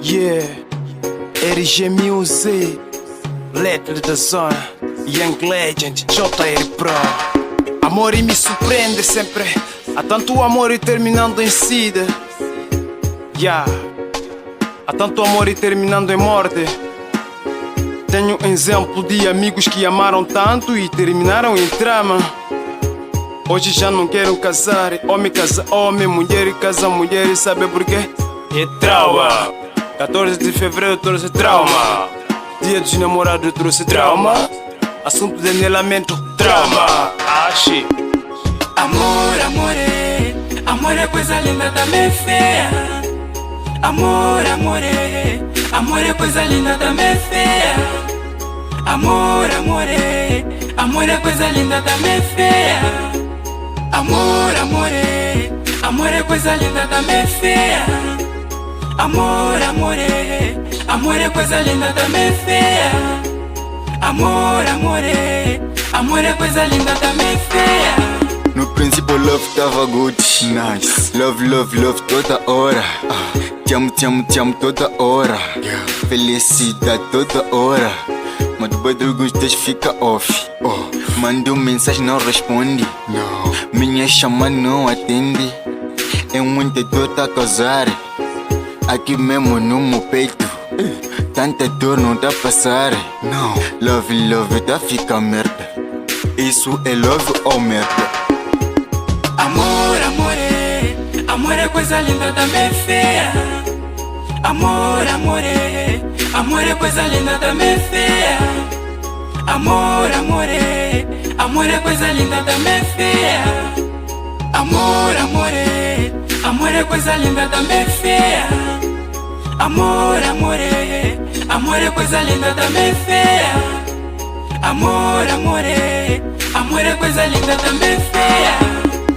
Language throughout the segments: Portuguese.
Yeah, RG Music, Letra da Zona, Young Legend, JR Pro. Amor me surpreende sempre, há tanto amor e terminando em sida. Yeah, há tanto amor e terminando em morte. Tenho um exemplo de amigos que amaram tanto e terminaram em trama. Hoje já não quero casar, homem casa homem, mulher casa mulher, e sabe porquê? É trauma. 14 de fevereiro trouxe trauma. Dia dos namorados trouxe trauma. Assunto de anelamento, trauma. Ache. Amor, amor é coisa linda também feia. Amor, amor é coisa linda também feia. Amor é coisa linda também feia. Amor é coisa linda também feia. Amor é coisa linda também feia. Amor é coisa linda também feia. No princípio love tava good, nice. Love toda hora. Te amo toda hora. Felicidade toda hora. Mas depois de alguns dias fica off. Mando mensagem, não responde. Minha chama não atende. É muita dor tá a causar. Aqui mesmo no meu peito. Tanta dor não tá a passar. Love tá a ficar merda. Isso é love ou merda? Amor é coisa linda também feia. Amor é coisa linda também feia. Amor é coisa linda também feia. Amor é coisa linda também feia. Amor é coisa linda também feia. Amor é coisa linda também feia.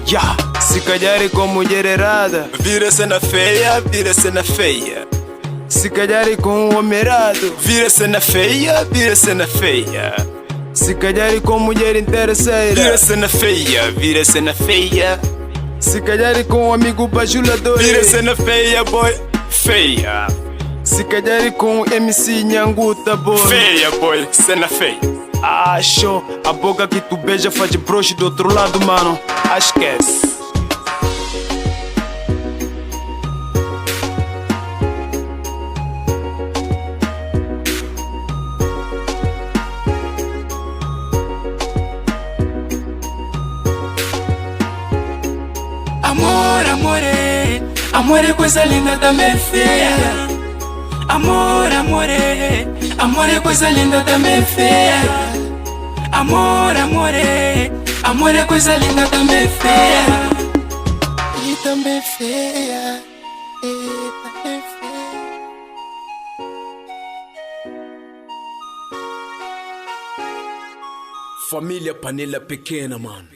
Yeah, se calhar é com mulher errada, vira cena feia, vira cena feia. se calhar é com um homem errado, Vira cena feia, vira cena feia. se calhar é com mulher interesseira, Vira cena feia, vira cena feia. se calhar é com um amigo bajulador, Vira cena feia, boy, feia. se calhar é com um MC Nhanguta, boy. Feia, boy, cena feia. Acho, a boca que tu beija faz broche do outro lado, mano. Esquece. Amor é coisa linda também feia. Amor é coisa linda também feia. Amor é coisa linda também feia. E também feia, e também feia. Família panela pequena, mano.